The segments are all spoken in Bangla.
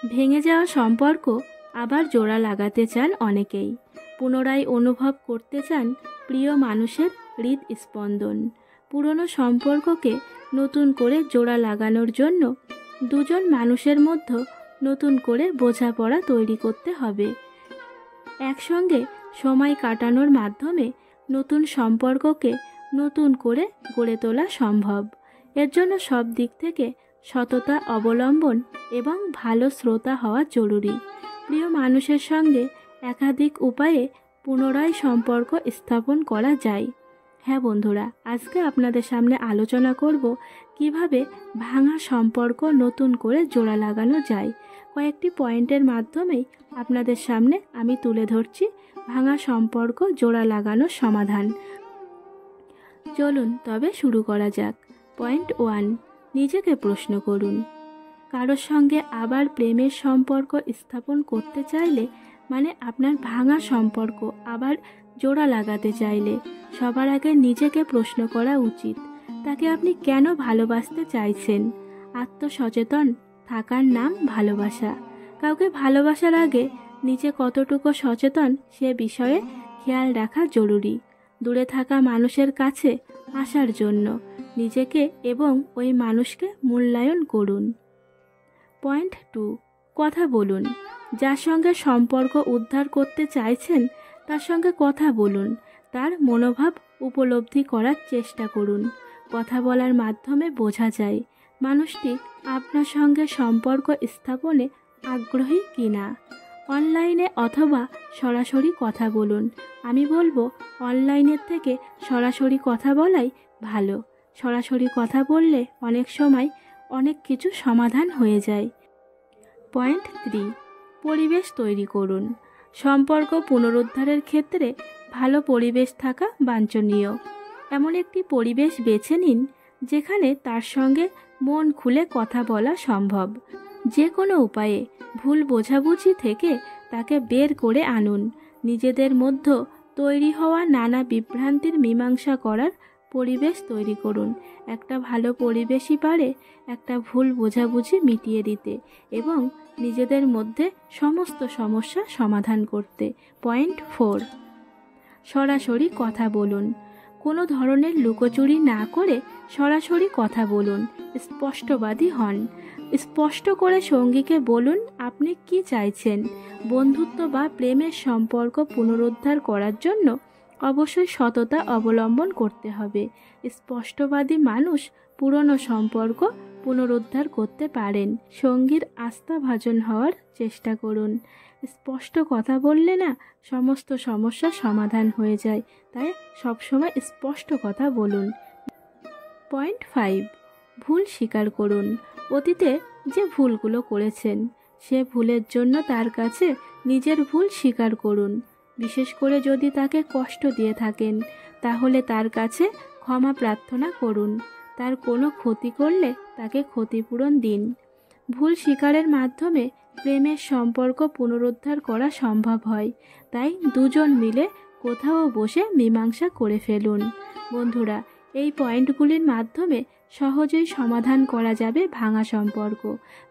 ভেঙে যাওয়া সম্পর্ক আবার জোড়া লাগাতে চান অনেকেই। পুনরায় অনুভব করতে চান প্রিয় মানুষের হৃদস্পন্দন। পুরনো সম্পর্ককে নতুন করে জোড়া লাগানোর জন্য দুজন মানুষের মধ্যে নতুন করে বোঝাপড়া তৈরি করতে হবে। একসঙ্গে সময় কাটানোর মাধ্যমে নতুন সম্পর্ককে নতুন করে গড়ে তোলা সম্ভব। এর জন্য সব দিক থেকে সততা অবলম্বন এবং ভালো শ্রোতা হওয়া জরুরি। প্রিয় মানুষের সঙ্গে একাধিক উপায়ে পুনরায় সম্পর্ক স্থাপন করা যায়। হ্যাঁ বন্ধুরা, আজকে আপনাদের সামনে আলোচনা করব কিভাবে ভাঙা সম্পর্ক নতুন করে জোড়া লাগানো যায়। কয়েকটি পয়েন্টের মাধ্যমেই আপনাদের সামনে আমি তুলে ধরছি ভাঙা সম্পর্ক জোড়া লাগানোর সমাধান। চলুন তবে শুরু করা যাক। পয়েন্ট 1, নিজেকে প্রশ্ন করুন। কারোর সঙ্গে আবার প্রেমের সম্পর্ক স্থাপন করতে চাইলে, মানে আপনার ভাঙা সম্পর্ক আবার জোড়া লাগাতে চাইলে, সবার আগে নিজেকে প্রশ্ন করা উচিত, তাকে আপনি কেন ভালোবাসতে চাইছেন। আত্মসচেতন থাকার নাম ভালোবাসা। কাউকে ভালোবাসার আগে নিজে কতটুকু সচেতন সে বিষয়ে খেয়াল রাখা জরুরি। দূরে থাকা মানুষের কাছে আসার জন্য নিজেকে এবং ওই মানুষকে মূল্যায়ন করুন। পয়েন্ট 2, কথা বলুন। যার সঙ্গে সম্পর্ক উদ্ধার করতে চাইছেন তার সঙ্গে কথা বলুন। তার মনোভাব উপলব্ধি করার চেষ্টা করুন। কথা বলার মাধ্যমে বোঝা যায় মানুষটি আপনার সঙ্গে সম্পর্ক স্থাপনে আগ্রহী কিনা। অনলাইনে অথবা সরাসরি কথা বলুন। আমি বলবো অনলাইনের থেকে সরাসরি কথা বলাই ভালো। সরাসরি কথা বললে অনেক সময় অনেক কিছু সমাধান হয়ে যায়। পয়েন্ট 3, পরিবেশ তৈরি করুন। সম্পর্ক পুনরুদ্ধারের ক্ষেত্রে ভালো পরিবেশ থাকা বাঞ্ছনীয়। এমন একটি পরিবেশ বেছে নিন যেখানে তার সঙ্গে মন খুলে কথা বলা সম্ভব। যে কোনো উপায়ে ভুল বোঝাবুঝি থেকে তাকে বের করে আনুন। নিজেদের মধ্যে তৈরি হওয়া নানা বিভ্রান্তির মীমাংসা করার পরিবেশ তৈরি করুন। একটা ভালো পরিবেশই পারে একটা ভুল বোঝাবুঝি মিটিয়ে দিতে এবং নিজেদের মধ্যে সমস্ত সমস্যা সমাধান করতে। পয়েন্ট 4, সরাসরি কথা বলুন। কোনো ধরনের লুকোচুরি না করে সরাসরি কথা বলুন। স্পষ্টবাদী হন। স্পষ্ট করে সঙ্গীকে বলুন আপনি কি চাইছেন। বন্ধুত্ব বা প্রেমের সম্পর্ক পুনরুদ্ধার করার জন্য অবশ্যই সততা অবলম্বন করতে হবে। স্পষ্টবাদী মানুষ পুরনো সম্পর্ক পুনরুদ্ধার করতে পারেন। সঙ্গীর আস্থাভাজন হওয়ার চেষ্টা করুন। স্পষ্ট কথা বললে না সমস্ত সমস্যার সমাধান হয়ে যায়, তাই সবসময় স্পষ্ট কথা বলুন। পয়েন্ট 5, ভুল স্বীকার করুন। অতীতে যে ভুলগুলো করেছেন সে ভুলের জন্য তার কাছে নিজের ভুল স্বীকার করুন। বিশেষ করে যদি তাকে কষ্ট দিয়ে থাকেন তাহলে তার কাছে ক্ষমা প্রার্থনা করুন। তার কোনো ক্ষতি করলে তাকে ক্ষতিপূরণ দিন। ভুল স্বীকারের মাধ্যমে প্রেমের সম্পর্ক পুনরুদ্ধার করা সম্ভব হয়, তাই দুজন মিলে কোথাও বসে মীমাংসা করে ফেলুন। বন্ধুরা, এই পয়েন্টগুলির মাধ্যমে সহজেই সমাধান করা যাবে ভাঙা সম্পর্ক।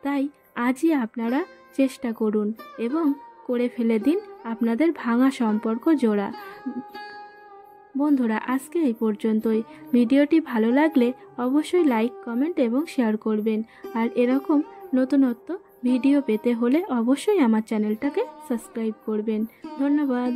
তাই আজই আপনারা চেষ্টা করুন এবং করে ফেলে দিন আপনাদের ভাঙা সম্পর্ক জোড়া। বন্ধুরা, আজকে এই পর্যন্তই। ভিডিওটি ভালো লাগলে অবশ্যই লাইক, কমেন্ট এবং শেয়ার করবেন। আর এরকম নতুনত্ব ভিডিও পেতে হলে অবশ্যই আমার চ্যানেলটাকে সাবস্ক্রাইব করবেন। ধন্যবাদ।